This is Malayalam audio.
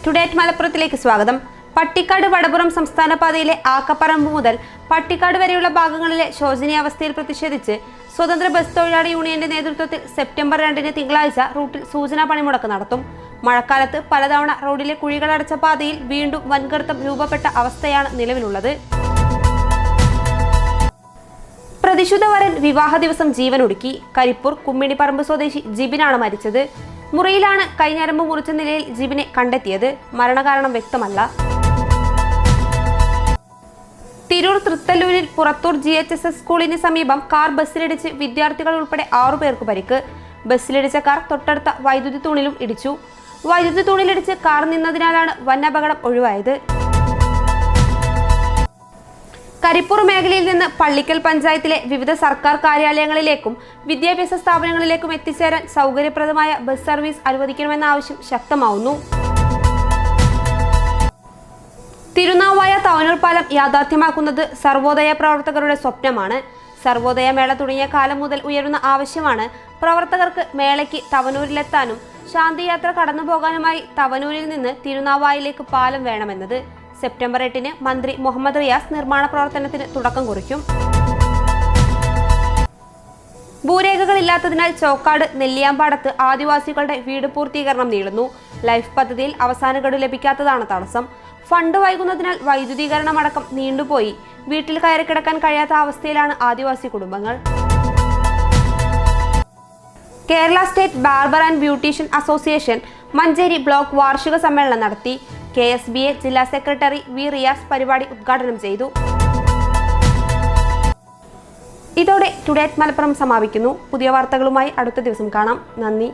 ടുഡേറ്റ് മലപ്പുറത്തിലേക്ക് സ്വാഗതം. പട്ടിക്കാട് വടപുറം സംസ്ഥാന പാതയിലെ ആക്കപ്പറമ്പ് മുതൽ പട്ടിക്കാട് വരെയുള്ള ഭാഗങ്ങളിലെ ശോചനീയാവസ്ഥയിൽ പ്രതിഷേധിച്ച് സ്വതന്ത്ര ബസ് തൊഴിലാളി യൂണിയന്റെ നേതൃത്വത്തിൽ സെപ്റ്റംബർ 2 തിങ്കളാഴ്ച റൂട്ടിൽ സൂചനാ പണിമുടക്ക് നടത്തും. മഴക്കാലത്ത് പലതവണ റോഡിലെ കുഴികളടച്ച പാതയിൽ വീണ്ടും വൻഗർത്തം രൂപപ്പെട്ട അവസ്ഥയാണ് നിലവിലുള്ളത്. പ്രതിശുദ്ധ വരൻ വിവാഹ ദിവസം ജീവനൊടുക്കി. കരിപ്പൂർ കുമ്മിണിപ്പറമ്പ് സ്വദേശി ജിബിനാണ് മരിച്ചത്. മുറിയിലാണ് കൈഞ്ഞരമ്പ് മുറിച്ച നിലയിൽ ജിബിനെ കണ്ടെത്തിയത്. മരണകാരണം വ്യക്തമല്ല. തിരൂർ തൃത്തല്ലൂരിൽ പുറത്തൂർ GHSS സ്കൂളിന് സമീപം കാർ ബസ്സിലിടിച്ച് വിദ്യാർത്ഥികൾ ഉൾപ്പെടെ 6 പേർക്ക് പരിക്ക്. ബസ്സിലിടിച്ച കാർ തൊട്ടടുത്ത വൈദ്യുതി തൂണിലും ഇടിച്ചു. വൈദ്യുതി തൂണിലിടിച്ച് കാർ നിന്നതിനാലാണ് വൻ അപകടം ഒഴിവായത്. കരിപ്പൂർ മേഖലയിൽ നിന്ന് പള്ളിക്കൽ പഞ്ചായത്തിലെ വിവിധ സർക്കാർ കാര്യാലയങ്ങളിലേക്കും വിദ്യാഭ്യാസ സ്ഥാപനങ്ങളിലേക്കും എത്തിച്ചേരാൻ സൗകര്യപ്രദമായ ബസ് സർവീസ് അനുവദിക്കണമെന്ന ആവശ്യം ശക്തമാവുന്നു. തിരുനാവായ തവനൂർ പാലം യാഥാർത്ഥ്യമാക്കുന്നത് സർവോദയ പ്രവർത്തകരുടെ സ്വപ്നമാണ്. സർവോദയ മേള തുടങ്ങിയ കാലം മുതൽ ഉയരുന്ന ആവശ്യമാണ് പ്രവർത്തകർക്ക് മേളയ്ക്ക് തവനൂരിലെത്താനും ശാന്തിയാത്ര കടന്നുപോകാനുമായി തവനൂരിൽ നിന്ന് തിരുനാവായിലേക്ക് പാലം വേണമെന്നത്. സെപ്റ്റംബർ 8 മന്ത്രി മുഹമ്മദ് റിയാസ് നിർമ്മാണ പ്രവർത്തനത്തിന് തുടക്കം കുറിക്കും. ഭൂരേഖകളില്ലാത്തതിനാൽ ചോക്കാട് നെല്ലിയാമ്പാടത്ത് ആദിവാസികളുടെ വീട് പൂർത്തീകരണം നീളുന്നു. ലൈഫ് പദ്ധതിയിൽ അവസാന ഗഡു ലഭിക്കാത്തതാണ് തടസ്സം. ഫണ്ട് വൈകുന്നതിനാൽ വൈദ്യുതീകരണം അടക്കം നീണ്ടുപോയി. വീട്ടിൽ കയറി കിടക്കാൻ കഴിയാത്ത അവസ്ഥയിലാണ് ആദിവാസി കുടുംബങ്ങൾ. Kerala state barber and beautician association Manjeri block വാർഷിക സമ്മേളനം നടത്തി. KSBA ജില്ലാ സെക്രട്ടറി വി റിയാസ് പരിപാടി ഉദ്ഘാടനം ചെയ്തു. ഇതോടെ ടുഡേറ്റ് മലപ്പുറം സമാപിക്കുന്നു. പുതിയ വാർത്തകളുമായി അടുത്ത ദിവസം കാണാം. നന്ദി.